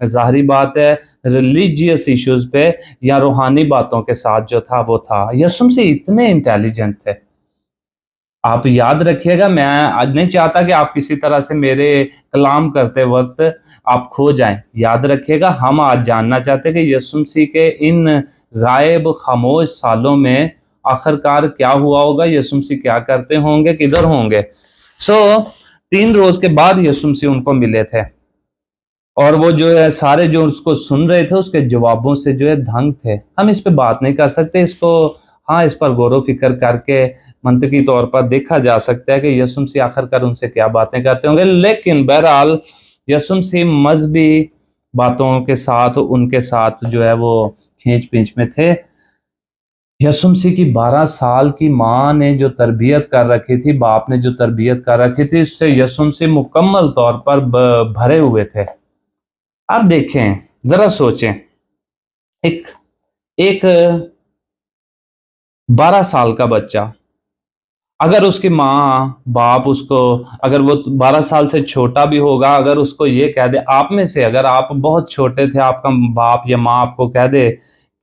ظاہری بات ہے ریلیجیس ایشوز پہ یا روحانی باتوں کے ساتھ جو تھا وہ تھا۔ یسوع مسیح اتنے انٹیلیجنٹ تھے۔ آپ یاد رکھیے گا، میں نہیں چاہتا کہ آپ کسی طرح سے میرے کلام کرتے وقت آپ کھو جائیں۔ یاد رکھیے گا، ہم آج جاننا چاہتے ہیں کہ یسوع مسیح کے ان غائب خاموش سالوں میں آخرکار کیا ہوا ہوگا، یسوع مسیح کیا کرتے ہوں گے، کدھر ہوں گے۔ 3 روز کے بعد یسوع مسیح ان کو ملے تھے، اور وہ جو ہے سارے جو اس کو سن رہے تھے اس کے جوابوں سے جو ہے دھنگ تھے۔ ہم اس پہ بات نہیں کر سکتے، اس کو ہاں اس پر غور و فکر کر کے منطقی طور پر دیکھا جا سکتا ہے کہ یسوع مسیح آخر کر ان سے کیا باتیں کرتے ہوں گے، لیکن بہرحال یسوع مسیح مذہبی باتوں کے ساتھ ان کے ساتھ جو ہے وہ کھینچ پینچ میں تھے۔ یسوع مسیح کی 12 سال کی ماں نے جو تربیت کر رکھی تھی، باپ نے جو تربیت کر رکھی تھی، اس سے یسوع مسیح مکمل طور پر بھرے ہوئے تھے۔ اب دیکھیں، ذرا سوچیں، ایک 12 سال کا بچہ، اگر اس کی ماں باپ اس کو، اگر وہ 12 سال سے چھوٹا بھی ہوگا، اگر اس کو یہ کہہ دے، آپ میں سے اگر آپ بہت چھوٹے تھے، آپ کا باپ یا ماں آپ کو کہہ دے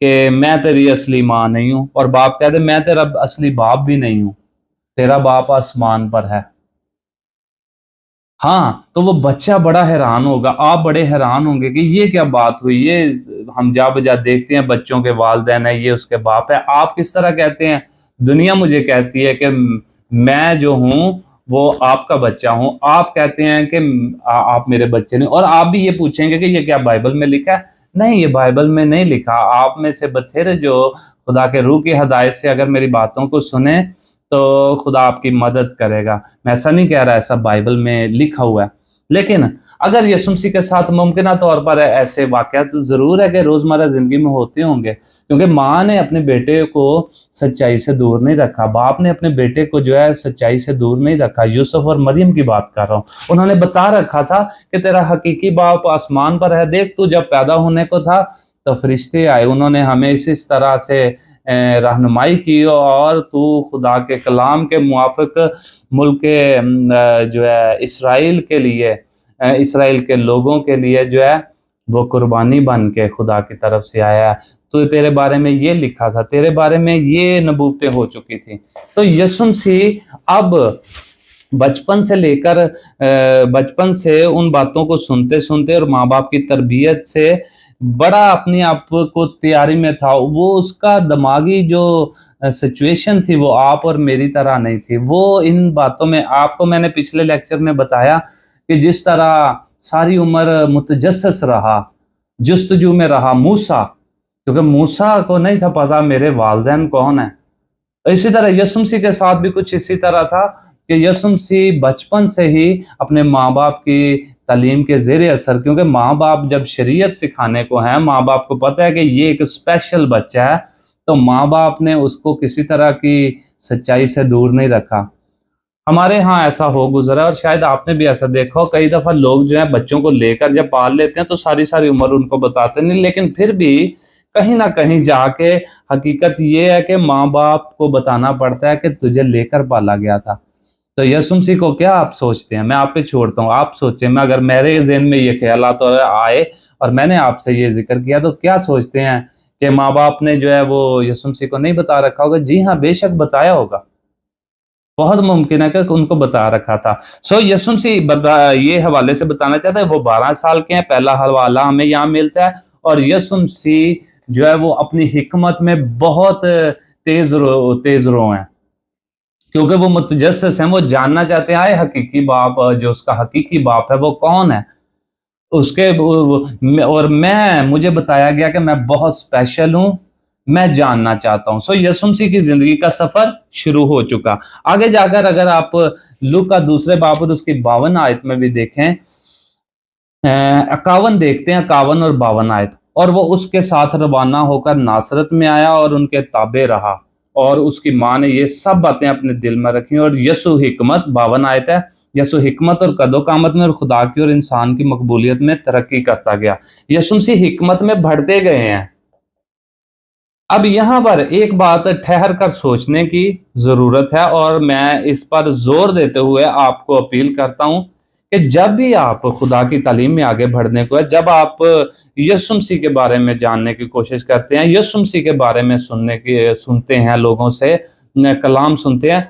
کہ میں تیری اصلی ماں نہیں ہوں، اور باپ کہہ دے میں تیرا اصلی باپ بھی نہیں ہوں، تیرا باپ آسمان پر ہے، ہاں تو وہ بچہ بڑا حیران ہوگا، آپ بڑے حیران ہوں گے کہ یہ کیا بات ہوئی، یہ ہم جا بجا دیکھتے ہیں بچوں کے والدین ہیں، یہ اس کے باپ ہے، آپ کس طرح کہتے ہیں؟ دنیا مجھے کہتی ہے کہ میں جو ہوں وہ آپ کا بچہ ہوں، آپ کہتے ہیں کہ آپ میرے بچے نہیں، اور آپ بھی یہ پوچھیں گے کہ یہ کیا بائبل میں لکھا ہے؟ نہیں، یہ بائبل میں نہیں لکھا۔ آپ میں سے بتھیرے جو خدا کے روح کی ہدایت سے اگر میری باتوں کو سنیں تو خدا آپ کی مدد کرے گا۔ میں ایسا نہیں کہہ رہا ایسا بائبل میں لکھا ہوا ہے، لیکن اگر یسوع مسیح کے ساتھ ممکنہ طور پر ایسے واقعات ضرور ہے کہ روزمرہ زندگی میں ہوتے ہوں گے، کیونکہ ماں نے اپنے بیٹے کو سچائی سے دور نہیں رکھا، باپ نے اپنے بیٹے کو جو ہے سچائی سے دور نہیں رکھا۔ یوسف اور مریم کی بات کر رہا ہوں، انہوں نے بتا رکھا تھا کہ تیرا حقیقی باپ آسمان پر ہے، دیکھ تو جب پیدا ہونے کو تھا تو فرشتے آئے، انہوں نے ہمیں اس طرح سے رہنمائی کی، اور تو خدا کے کلام کے موافق ملک جو ہے اسرائیل کے لیے، اسرائیل کے لوگوں کے لیے جو ہے وہ قربانی بن کے خدا کی طرف سے آیا ہے۔ تو تیرے بارے میں یہ لکھا تھا، تیرے بارے میں یہ نبوتیں ہو چکی تھیں۔ تو یسوع مسیح اب بچپن سے لے کر بچپن سے ان باتوں کو سنتے سنتے اور ماں باپ کی تربیت سے بڑا اپنے آپ کو تیاری میں تھا۔ وہ اس کا دماغی جو سچویشن تھی وہ آپ اور میری طرح نہیں تھی۔ وہ ان باتوں میں، آپ کو میں نے پچھلے لیکچر میں بتایا کہ جس طرح ساری عمر متجسس رہا، جستجو میں رہا موسیٰ، کیونکہ موسیٰ کو نہیں تھا پتا میرے والدین کون ہیں، اسی طرح یسوع مسیح کے ساتھ بھی کچھ اسی طرح تھا کہ یسوع مسیح بچپن سے ہی اپنے ماں باپ کی تعلیم کے زیر اثر، کیونکہ ماں باپ جب شریعت سکھانے کو ہیں، ماں باپ کو پتہ ہے کہ یہ ایک اسپیشل بچہ ہے، تو ماں باپ نے اس کو کسی طرح کی سچائی سے دور نہیں رکھا۔ ہمارے ہاں ایسا ہو گزرا، اور شاید آپ نے بھی ایسا دیکھا ہو، کئی دفعہ لوگ جو ہیں بچوں کو لے کر جب پال لیتے ہیں تو ساری عمر ان کو بتاتے نہیں، لیکن پھر بھی کہیں نہ کہیں جا کے حقیقت یہ ہے کہ ماں باپ کو بتانا پڑتا ہے کہ تجھے لے کر پالا گیا تھا۔ تو یسوع مسیح کو کیا آپ سوچتے ہیں؟ میں آپ پہ چھوڑتا ہوں، آپ سوچیں، میں اگر میرے ذہن میں یہ خیالات آئے اور میں نے آپ سے یہ ذکر کیا تو کیا سوچتے ہیں کہ ماں باپ نے جو ہے وہ یسوع مسیح کو نہیں بتا رکھا ہوگا؟ جی ہاں، بے شک بتایا ہوگا، بہت ممکن ہے کہ ان کو بتا رکھا تھا۔ یسوع مسیح یہ حوالے سے بتانا چاہتا ہے، وہ 12 سال کے ہیں، پہلا حوالہ ہمیں یہاں ملتا ہے، اور یسوع مسیح جو ہے وہ اپنی حکمت میں بہت تیز رو ہیں، کیونکہ وہ متجسس ہیں، وہ جاننا چاہتے ہیں حقیقی باپ، جو اس کا حقیقی باپ ہے وہ کون ہے اس کے، اور مجھے بتایا گیا کہ میں بہت اسپیشل ہوں، میں جاننا چاہتا ہوں۔ یسوع مسیح کی زندگی کا سفر شروع ہو چکا۔ آگے جا کر اگر آپ لوکا دوسرے باب اور اس کی 52 آیت میں بھی دیکھیں، 51 دیکھتے ہیں، 51 اور 52 آیت، اور وہ اس کے ساتھ روانہ ہو کر ناصرت میں آیا اور ان کے تابع رہا، اور اس کی ماں نے یہ سب باتیں اپنے دل میں رکھیں، اور یسوع حکمت 52 آیت ہے، یسوع حکمت اور قد و قامت میں اور خدا کی اور انسان کی مقبولیت میں ترقی کرتا گیا۔ یسوع مسیح حکمت میں بڑھتے گئے ہیں۔ اب یہاں پر ایک بات ٹھہر کر سوچنے کی ضرورت ہے، اور میں اس پر زور دیتے ہوئے آپ کو اپیل کرتا ہوں کہ جب بھی آپ خدا کی تعلیم میں آگے بڑھنے کو ہے، جب آپ یسوع مسیح کے بارے میں جاننے کی کوشش کرتے ہیں، یسوع مسیح کے بارے میں سنتے ہیں، لوگوں سے کلام سنتے ہیں،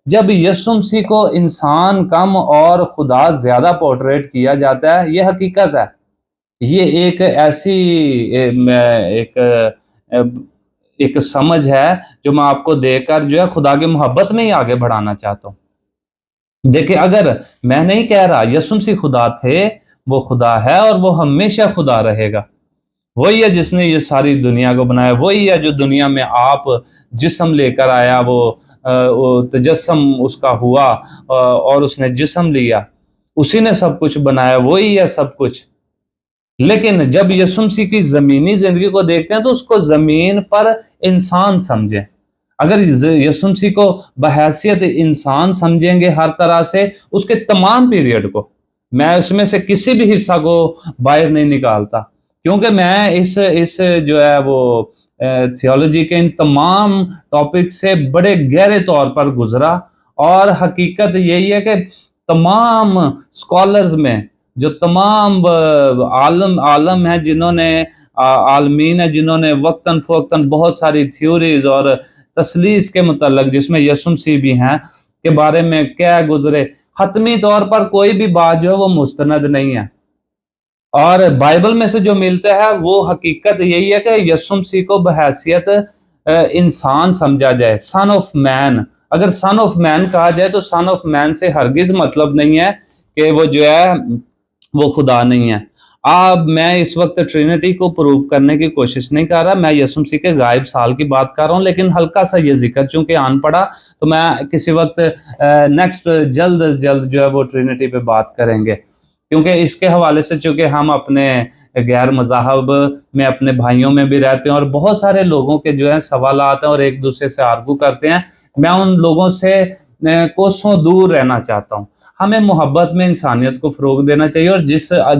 جب یسوع مسیح کو انسان کم اور خدا زیادہ پورٹریٹ کیا جاتا ہے، یہ حقیقت ہے، یہ ایک ایسی ایک سمجھ ہے جو میں آپ کو دے کر جو ہے خدا کی محبت میں ہی آگے بڑھانا چاہتا ہوں۔ دیکھیں، اگر میں نہیں کہہ رہا یسوع مسیح خدا تھے، وہ خدا ہے اور وہ ہمیشہ خدا رہے گا، وہی ہے جس نے یہ ساری دنیا کو بنایا، وہی ہے جو دنیا میں آپ جسم لے کر آیا، وہ تجسم اس کا ہوا اور اس نے جسم لیا، اسی نے سب کچھ بنایا، وہی ہے سب کچھ۔ لیکن جب یسوع مسیح کی زمینی زندگی کو دیکھتے ہیں تو اس کو زمین پر انسان سمجھیں۔ اگر یسوع مسیح کو بحیثیت انسان سمجھیں گے ہر طرح سے، اس کے تمام پیریڈ کو، میں اس میں سے کسی بھی حصہ کو باہر نہیں نکالتا، کیونکہ میں اس جو ہے وہ تھیولوجی کے ان تمام ٹاپک سے بڑے گہرے طور پر گزرا، اور حقیقت یہی ہے کہ تمام اسکالرز میں، جو تمام عالم ہیں، جنہوں نے عالمین ہیں، جنہوں نے وقتاً فوقتاً بہت ساری تھیوریز اور تثلیث کے متعلق، جس میں یسوع مسیح بھی ہیں، کے بارے میں کیا گزرے، حتمی طور پر کوئی بھی بات جو ہے وہ مستند نہیں ہے، اور بائبل میں سے جو ملتا ہے وہ حقیقت یہی ہے کہ یسوع مسیح کو بحیثیت انسان سمجھا جائے، سن آف مین۔ اگر سن آف مین کہا جائے تو سن آف مین سے ہرگز مطلب نہیں ہے کہ وہ جو ہے وہ خدا نہیں ہے۔ اب میں اس وقت ٹرینٹی کو پروف کرنے کی کوشش نہیں کر رہا، میں یسوع مسیح کے غائب سال کی بات کر رہا ہوں، لیکن ہلکا سا یہ ذکر چونکہ آن پڑا تو میں کسی وقت نیکسٹ جلد از جلد جو ہے وہ ٹرینٹی پہ بات کریں گے، کیونکہ اس کے حوالے سے چونکہ ہم اپنے غیر مذاہب میں اپنے بھائیوں میں بھی رہتے ہیں، اور بہت سارے لوگوں کے جو ہے سوالات ہیں اور ایک دوسرے سے آرگو کرتے ہیں، میں ان لوگوں سے کوسوں دور رہنا چاہتا ہوں۔ ہمیں محبت میں انسانیت کو فروغ دینا چاہیے، اور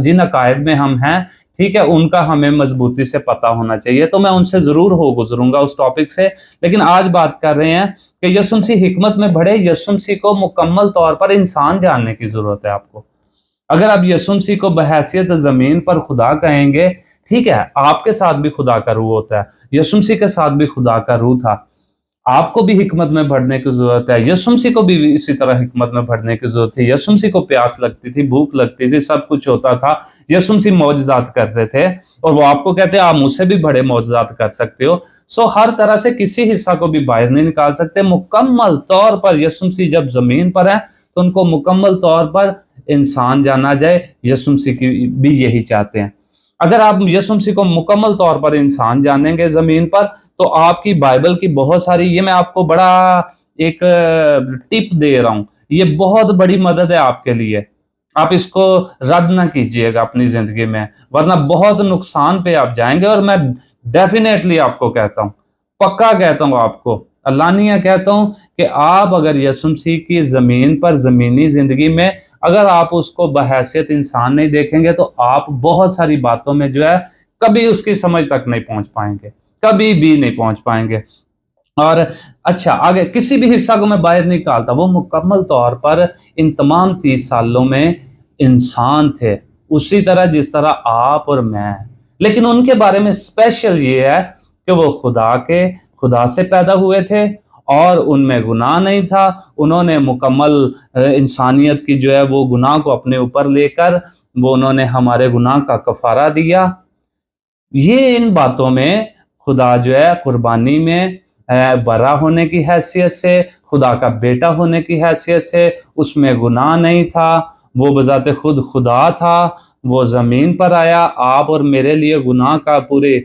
جن عقائد میں ہم ہیں، ٹھیک ہے، ان کا ہمیں مضبوطی سے پتہ ہونا چاہیے، تو میں ان سے ضرور گزروں گا اس ٹاپک سے، لیکن آج بات کر رہے ہیں کہ یسوع مسیح حکمت میں بڑھے۔ یسوع مسیح کو مکمل طور پر انسان جاننے کی ضرورت ہے آپ کو۔ اگر آپ یسوع مسیح کو بحیثیت زمین پر خدا کہیں گے، ٹھیک ہے، آپ کے ساتھ بھی خدا کا روح ہوتا ہے، یسوع مسیح کے ساتھ بھی خدا کا روح تھا، آپ کو بھی حکمت میں بڑھنے کی ضرورت ہے، یسوع مسیح کو بھی اسی طرح حکمت میں بڑھنے کی ضرورت تھی۔ یسوع مسیح کو پیاس لگتی تھی، بھوک لگتی تھی، سب کچھ ہوتا تھا، یسوع مسیح معجزات کرتے تھے، اور وہ آپ کو کہتے ہیں آپ مجھ سے بھی بڑے معجزات کر سکتے ہو۔ ہر طرح سے کسی حصہ کو بھی باہر نہیں نکال سکتے۔ مکمل طور پر یسوع مسیح جب زمین پر ہیں تو ان کو مکمل طور پر انسان جانا جائے، یسوع مسیح کی بھی یہی چاہتے ہیں۔ اگر آپ یسوع مسیح کو مکمل طور پر انسان جانیں گے زمین پر، تو آپ کی بائبل کی بہت ساری، یہ میں آپ کو بڑا ایک ٹپ دے رہا ہوں، یہ بہت بڑی مدد ہے آپ کے لیے، آپ اس کو رد نہ کیجئے گا اپنی زندگی میں، ورنہ بہت نقصان پہ آپ جائیں گے۔ اور میں ڈیفینیٹلی آپ کو کہتا ہوں، پکا کہتا ہوں آپ کو، علانیہ کہتا ہوں کہ آپ اگر یسوع مسیح کی زمین پر زمینی زندگی میں اگر آپ اس کو بحیثیت انسان نہیں دیکھیں گے، تو آپ بہت ساری باتوں میں جو ہے کبھی اس کی سمجھ تک نہیں پہنچ پائیں گے، کبھی بھی نہیں پہنچ پائیں گے۔ اور اچھا، آگے کسی بھی حصہ کو میں باہر نہیں نکالتا، وہ مکمل طور پر ان تمام 30 سالوں میں انسان تھے، اسی طرح جس طرح آپ اور میں، لیکن ان کے بارے میں اسپیشل یہ ہے کہ وہ خدا سے پیدا ہوئے تھے، اور ان میں گناہ نہیں تھا، انہوں نے مکمل انسانیت کی جو ہے وہ گناہ کو اپنے اوپر لے کر انہوں نے ہمارے گناہ کا کفارہ دیا۔ یہ ان باتوں میں خدا جو ہے قربانی میں برا ہونے کی حیثیت سے، خدا کا بیٹا ہونے کی حیثیت سے، اس میں گناہ نہیں تھا، وہ بذات خود خدا تھا، وہ زمین پر آیا آپ اور میرے لیے گناہ کا پوری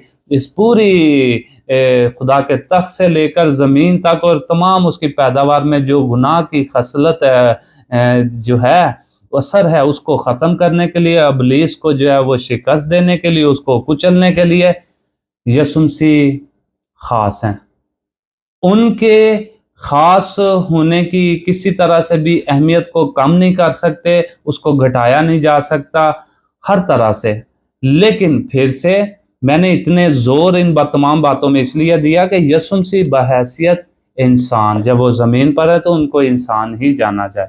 خدا کے تخت سے لے کر زمین تک اور تمام اس کی پیداوار میں جو گناہ کی خصلت جو ہے اثر ہے، اس کو ختم کرنے کے لیے، ابلیس کو جو ہے وہ شکست دینے کے لیے، اس کو کچلنے کے لیے یسوع مسیح خاص ہیں۔ ان کے خاص ہونے کی کسی طرح سے بھی اہمیت کو کم نہیں کر سکتے، اس کو گھٹایا نہیں جا سکتا ہر طرح سے۔ لیکن پھر سے میں نے اتنے زور ان تمام باتوں میں اس لیے دیا کہ یسوع مسیح بحیثیت انسان، جب وہ زمین پر ہے تو ان کو انسان ہی جانا جائے،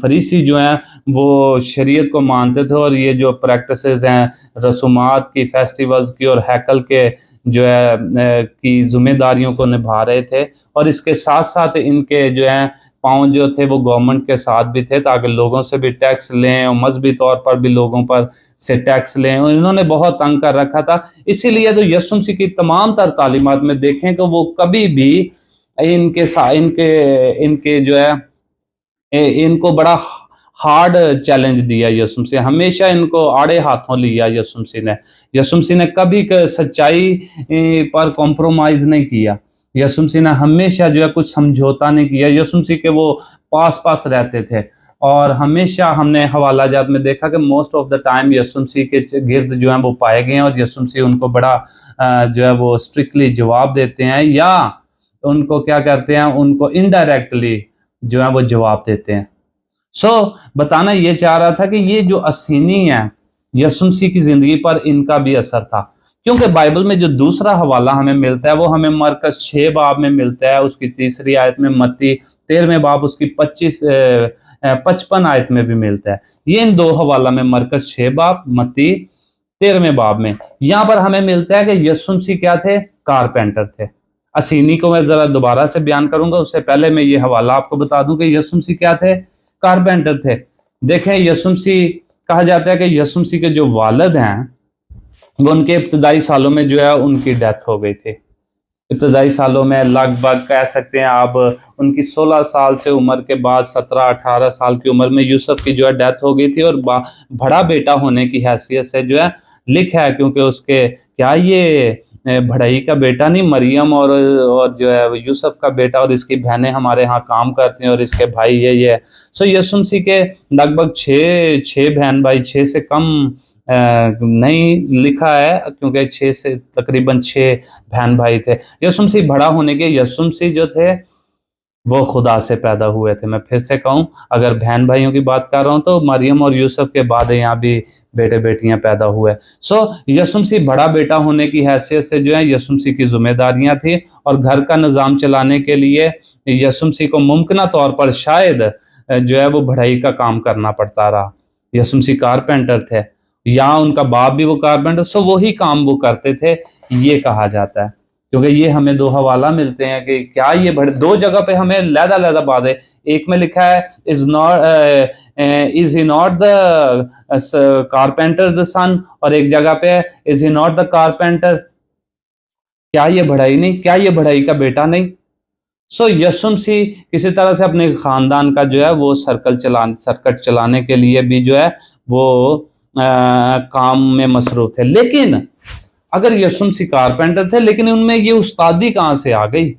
فریسی جو ہیں وہ شریعت کو مانتے تھے، اور یہ جو پریکٹسز ہیں رسومات کی، فیسٹیولز کی اور ہیکل کے جو ہے کی ذمہ داریوں کو نبھا رہے تھے، اور اس کے ساتھ ساتھ ان کے جو ہیں پاؤں جو تھے وہ گورنمنٹ کے ساتھ بھی تھے، تاکہ لوگوں سے بھی ٹیکس لیں اور مذہبی طور پر بھی لوگوں پر سے ٹیکس لیں، اور انہوں نے بہت تنگ کر رکھا تھا۔ اسی لیے تو یسوع مسیح کی تمام تر تعلیمات میں دیکھیں کہ وہ کبھی بھی ان کے جو ہے ان کو بڑا ہارڈ چیلنج دیا یسوع مسیح، ہمیشہ ان کو آڑے ہاتھوں لیا یسوع مسیح نے۔ یسوع مسیح نے کبھی سچائی پر کمپرومائز نہیں کیا، یسوع مسیح نے ہمیشہ جو ہے کچھ سمجھوتا نہیں کیا، یسوع مسیح کے وہ پاس رہتے تھے، اور ہمیشہ ہم نے حوالہ جات میں دیکھا کہ موسٹ آف دا ٹائم یسوع مسیح کے گرد جو ہیں وہ پائے گئے ہیں، اور یسوع مسیح ان کو بڑا جو ہے وہ اسٹرکٹلی جواب دیتے ہیں، یا ان کو کیا کرتے ہیں، ان کو انڈائریکٹلی جو ہے وہ جواب دیتے ہیں۔ بتانا یہ چاہ رہا تھا کہ یہ جو اسینی ہے یسوع مسیح کی زندگی پر ان کا بھی اثر تھا، کیونکہ بائبل میں جو دوسرا حوالہ ہمیں ملتا ہے وہ ہمیں مرکز 6 باب میں ملتا ہے، اس کی 3 آیت میں، متی 13 باب اس کی 55 آیت میں بھی ملتا ہے۔ یہ ان دو حوالہ میں، مرکز 6 باب، متی 13 باب میں، یہاں پر ہمیں ملتا ہے کہ یسوع مسیح کیا تھے؟ کارپینٹر تھے۔ اسینی کو میں ذرا دوبارہ سے بیان کروں گا، اس سے پہلے میں یہ حوالہ آپ کو بتا دوں کہ یسوع مسیح کیا تھے؟ کارپینٹر تھے۔ دیکھیں یسوع مسیح کہا جاتا ہے کہ یسوع مسیح کے جو والد ہیں وہ ان کے ابتدائی سالوں میں جو ہے ان کی ڈیتھ ہو گئی تھی۔ ابتدائی سالوں میں لگ بھگ کہہ سکتے ہیں آپ ان کی 16 سال سے عمر کے بعد 17-18 سال کی عمر میں یوسف کی جو ہے ڈیتھ ہو گئی تھی، اور بڑا بیٹا ہونے کی حیثیت سے جو ہے لکھا ہے، کیونکہ اس کے کیا یہ بڑھئی کا بیٹا نہیں، مریم اور جو ہے یوسف کا بیٹا، اور اس کی بہنیں ہمارے ہاں کام کرتی ہیں، اور اس کے بھائی یہ سو یسوع مسیح کے لگ بھگ 6 بہن بھائی، 6 سے کم نہیں لکھا ہے، کیونکہ 6 سے تقریباً 6 بہن بھائی تھے۔ یسوع مسیح بڑا ہونے کے، یسوع مسیح جو تھے وہ خدا سے پیدا ہوئے تھے۔ میں پھر سے کہوں، اگر بہن بھائیوں کی بات کر رہا ہوں تو مریم اور یوسف کے بعد یہاں بھی بیٹے بیٹیاں پیدا ہوئے۔ یسوع مسیح بڑا بیٹا ہونے کی حیثیت سے جو ہے یسوع مسیح کی ذمہ داریاں تھیں، اور گھر کا نظام چلانے کے لیے یسوع مسیح کو ممکنہ طور پر شاید جو ہے وہ بڑھئی کا کام کرنا پڑتا رہا۔ یسوع مسیح کارپینٹر تھے، یہاں ان کا باپ بھی وہ کارپینٹر، وہی کام وہ کرتے تھے، یہ کہا جاتا ہے۔ کیونکہ یہ ہمیں دو حوالہ ملتے ہیں کہ کیا یہ دو جگہ پہ ہمیں علیحدہ بات ہے۔ ایک میں لکھا ہے is he not the carpenter's son، اور ایک جگہ پہ is he not the carpenter، کیا یہ بڑھئی نہیں، کیا یہ بڑھئی کا بیٹا نہیں؟ یسوع مسیح کسی طرح سے اپنے خاندان کا جو ہے وہ سرکٹ چلانے کے لیے بھی جو ہے وہ کام میں مصروف تھے۔ لیکن اگر یسوع مسیح کارپینٹر تھے، لیکن ان میں یہ استادی کہاں سے آ گئی؟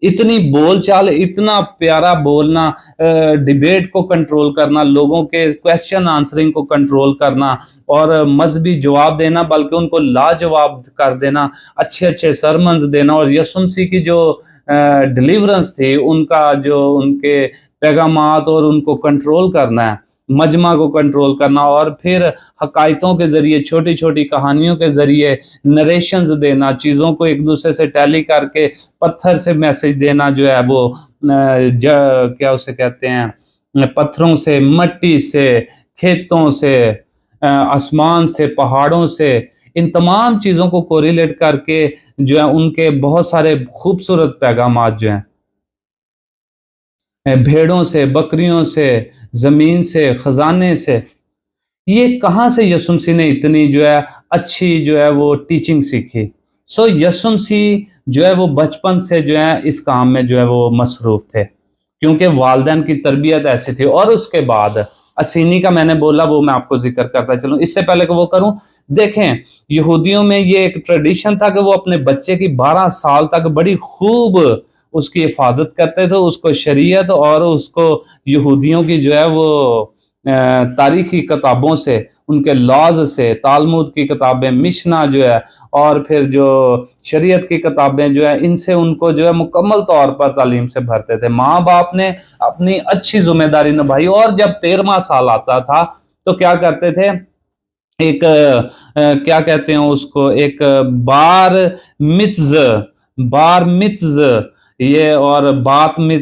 اتنی بول چال، اتنا پیارا بولنا، ڈیبیٹ کو کنٹرول کرنا، لوگوں کے کویسچن آنسرنگ کو کنٹرول کرنا، اور مذہبی جواب دینا، بلکہ ان کو لاجواب کر دینا، اچھے سرمنز دینا، اور یسوع مسیح کی جو ڈیلیورنس تھی، ان کا جو ان کے پیغامات اور ان کو کنٹرول کرنا ہے، مجمع کو کنٹرول کرنا، اور پھر حقائقوں کے ذریعے، چھوٹی چھوٹی کہانیوں کے ذریعے نریشنز دینا، چیزوں کو ایک دوسرے سے ٹیلی کر کے پتھر سے میسج دینا، جو ہے وہ کیا اسے کہتے ہیں، پتھروں سے، مٹی سے، کھیتوں سے، آسمان سے، پہاڑوں سے، ان تمام چیزوں کو کوریلیٹ کر کے جو ہے ان کے بہت سارے خوبصورت پیغامات جو ہیں، بھیڑوں سے، بکریوں سے، زمین سے، خزانے سے، یہ کہاں سے یسوع مسیح نے اتنی جو ہے اچھی جو ہے وہ ٹیچنگ سیکھی؟ یسوع مسیح جو ہے وہ بچپن سے جو ہے اس کام میں جو ہے وہ مصروف تھے، کیونکہ والدین کی تربیت ایسی تھی۔ اور اس کے بعد اسینی کا میں نے بولا، وہ میں آپ کو ذکر کرتا چلوں۔ اس سے پہلے کہ وہ کروں، دیکھیں یہودیوں میں یہ ایک ٹریڈیشن تھا کہ وہ اپنے بچے کی 12 سال تک بڑی خوب اس کی حفاظت کرتے تھے، اس کو شریعت اور اس کو یہودیوں کی جو ہے وہ تاریخی کتابوں سے، ان کے لاز سے، تالمود کی کتابیں، مشنا جو ہے، اور پھر جو شریعت کی کتابیں جو ہے، ان سے ان کو جو ہے مکمل طور پر تعلیم سے بھرتے تھے۔ ماں باپ نے اپنی اچھی ذمہ داری نبھائی، اور جب 13واں سال آتا تھا تو کیا کرتے تھے؟ ایک کیا کہتے ہیں اس کو، ایک بار متز یہ اور بات میں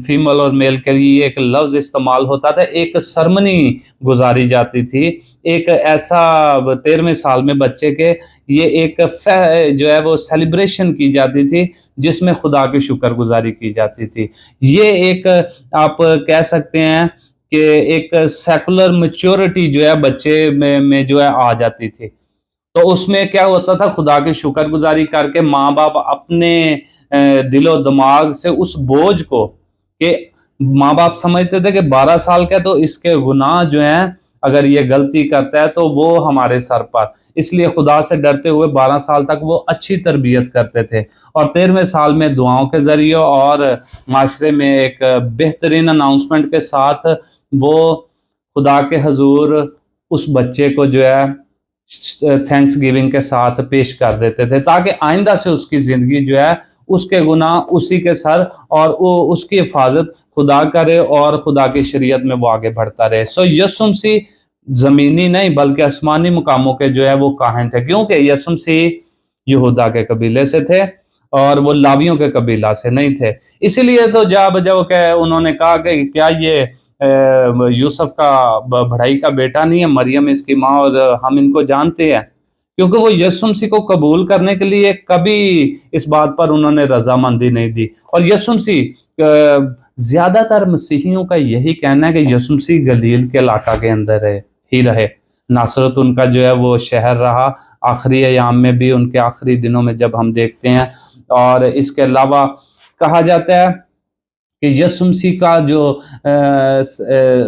فیمل اور میل کے لیے ایک لفظ استعمال ہوتا تھا، ایک سرمنی گزاری جاتی تھی، ایک ایسا 13ویں سال میں بچے کے یہ ایک جو ہے وہ سیلیبریشن کی جاتی تھی جس میں خدا کی شکر گزاری کی جاتی تھی۔ یہ ایک آپ کہہ سکتے ہیں کہ ایک سیکولر میچورٹی جو ہے بچے میں جو ہے آ جاتی تھی۔ تو اس میں کیا ہوتا تھا، خدا کی شکر گزاری کر کے ماں باپ اپنے دل و دماغ سے اس بوجھ کو، کہ ماں باپ سمجھتے تھے کہ 12 سال کا تو اس کے گناہ جو ہیں اگر یہ غلطی کرتا ہے تو وہ ہمارے سر پر، اس لیے خدا سے ڈرتے ہوئے 12 سال تک وہ اچھی تربیت کرتے تھے، اور 13ویں سال میں دعاؤں کے ذریعے اور معاشرے میں ایک بہترین اناؤنسمنٹ کے ساتھ وہ خدا کے حضور اس بچے کو جو ہے تھینکس گیونگ کے ساتھ پیش کر دیتے تھے، تاکہ آئندہ سے اس کی زندگی جو ہے اس کے گناہ اسی کے سر، اور اس کی حفاظت خدا کرے اور خدا کی شریعت میں وہ آگے بڑھتا رہے۔ سو یسوع مسیح زمینی نہیں بلکہ آسمانی مقاموں کے جو ہے وہ کاہن تھے، کیونکہ یسوع مسیح یہودا کے قبیلے سے تھے اور وہ لاویوں کے قبیلہ سے نہیں تھے۔ اسی لیے تو جب انہوں نے کہا کہ کیا یہ یوسف کا بڑھائی کا بیٹا نہیں ہے، مریم اس کی ماں، اور ہم ان کو جانتے ہیں، کیونکہ وہ یسوع مسیح کو قبول کرنے کے لیے کبھی اس بات پر انہوں نے رضامندی نہیں دی۔ اور یسوع مسیح زیادہ تر مسیحیوں کا یہی کہنا ہے کہ یسوع مسیح گلیل کے علاقہ کے اندر ہی رہے، ناصرت ان کا جو ہے وہ شہر رہا، آخری ایام میں بھی، ان کے آخری دنوں میں جب ہم دیکھتے ہیں۔ اور اس کے علاوہ کہا جاتا ہے کہ یسوع مسیح کا جو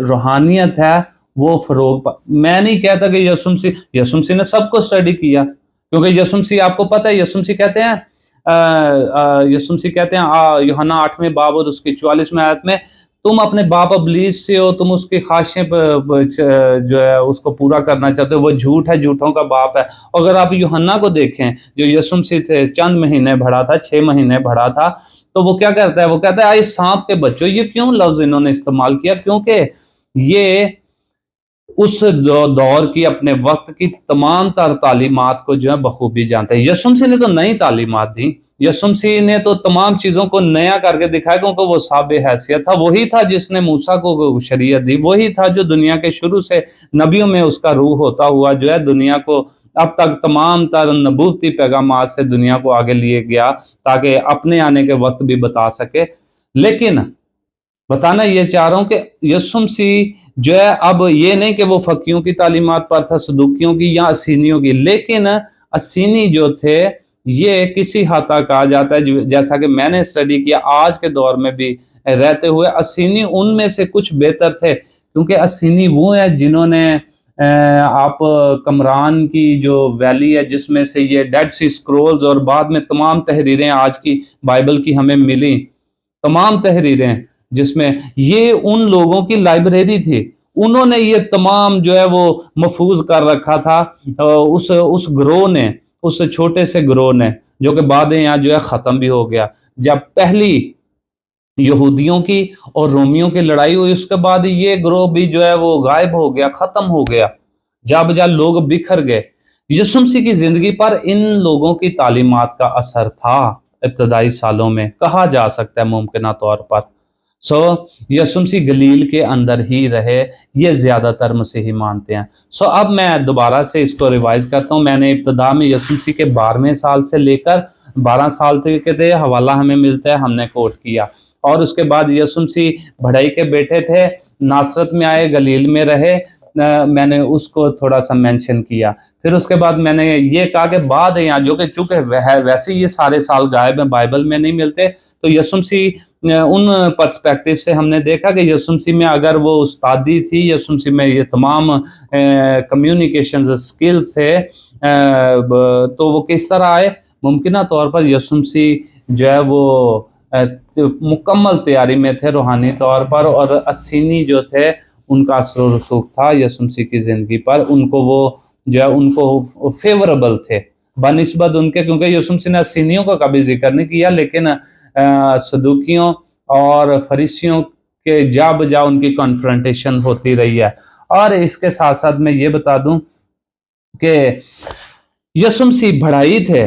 روحانیت ہے وہ فروغ میں نہیں کہتا کہ یسوع مسیح نے سب کو سٹڈی کیا، کیونکہ یسوع مسیح آپ کو پتہ ہے یسوع مسیح کہتے ہیں یوحنا 8ویں باب اور اس کی 44ویں آیت میں، تم اپنے باپ ابلیس سے ہو، تم اس کی خواہشیں جو ہے اس کو پورا کرنا چاہتے ہو، وہ جھوٹ ہے، جھوٹوں کا باپ ہے۔ اگر آپ یوحنا کو دیکھیں جو یسوع مسیح سے چند مہینے بڑھا تھا، 6 مہینے بڑھا تھا، تو وہ کیا کرتا ہے، وہ کہتا ہے آئے سانپ کے بچوں، یہ کیوں لفظ انہوں نے استعمال کیا؟ کیونکہ یہ اس دور کی، اپنے وقت کی تمام تر تعلیمات کو جو ہے بخوبی جانتے ہیں۔ یسوع مسیح نے تو نئی تعلیمات دی، یسوع مسیح نے تو تمام چیزوں کو نیا کر کے دکھایا، کیونکہ وہ صاحب حیثیت تھا، وہی تھا جس نے موسیٰ کو شریعت دی، وہی تھا جو دنیا کے شروع سے نبیوں میں اس کا روح ہوتا ہوا جو ہے دنیا کو اب تک تمام تر نبوتی پیغامات سے دنیا کو آگے لیے گیا، تاکہ اپنے آنے کے وقت بھی بتا سکے۔ لیکن بتانا یہ چاہ رہا ہوں کہ یسوع مسیح جو ہے اب یہ نہیں کہ وہ فقیوں کی تعلیمات پر تھا، صدوقیوں کی یا اسینیوں کی، لیکن اسینی جو تھے یہ کسی حد تک کہا جاتا ہے، جیسا کہ میں نے اسٹڈی کیا آج کے دور میں بھی رہتے ہوئے، اسینی ان میں سے کچھ بہتر تھے، کیونکہ اسینی وہ ہیں جنہوں نے آپ کمران کی جو ویلی ہے جس میں سے یہ ڈیڈ سی اسکرولز اور بعد میں تمام تحریریں آج کی بائبل کی ہمیں ملی، تمام تحریریں جس میں یہ ان لوگوں کی لائبریری تھی، انہوں نے یہ تمام جو ہے وہ محفوظ کر رکھا تھا، اس گروہ نے، اس چھوٹے سے گروہ نے، جو کہ بعد یہاں جو ہے ختم بھی ہو گیا۔ جب پہلی یہودیوں کی اور رومیوں کی لڑائی ہوئی اس کے بعد یہ گروہ بھی جو ہے وہ غائب ہو گیا، ختم ہو گیا، جا بجا لوگ بکھر گئے۔ یسوع مسیح کی زندگی پر ان لوگوں کی تعلیمات کا اثر تھا ابتدائی سالوں میں، کہا جا سکتا ہے ممکنہ طور پر۔ یسوع مسیح گلیل کے اندر ہی رہے، یہ زیادہ تر مسیحی مانتے ہیں۔ اب میں دوبارہ سے اس کو ریوائز کرتا ہوں۔ میں نے ابتدا میں یسوع مسیح کے 12ویں سال سے لے کر 12 سال تک کے حوالہ ہمیں ملتا ہے، ہم نے کوٹ کیا، اور اس کے بعد یسوع مسیح بڑھائی کے بیٹے تھے، ناصرت میں آئے، گلیل میں رہے، میں نے اس کو تھوڑا سا مینشن کیا۔ پھر اس کے بعد میں نے یہ کہا کہ بعد یہاں جو کہ چونکہ ویسے یہ سارے سال غائب ہیں، بائبل میں نہیں ملتے، تو یسوع مسیح ان پرسپیکٹیو سے ہم نے دیکھا کہ یسوع مسیح میں اگر وہ استادی تھی، یسوع مسیح میں یہ تمام کمیونیکیشنز سکلز تھے، تو وہ کس طرح آئے؟ ممکنہ طور پر یسوع مسیح جو ہے وہ مکمل تیاری میں تھے روحانی طور پر، اور اسینی جو تھے ان کا اثر و رسوخ تھا یسوع مسیح کی زندگی پر، ان کو وہ جو ہے ان کو فیوربل تھے بنسبت ان کے، کیونکہ یسوع مسیح نے اسینیوں کا کبھی ذکر نہیں کیا، لیکن صدوقیوں اور فریسیوں کے جا بجا ان کی کنفرنٹیشن ہوتی رہی ہے۔ اور اس کے ساتھ ساتھ میں یہ بتا دوں کہ یسوع مسیح بڑھائی تھے،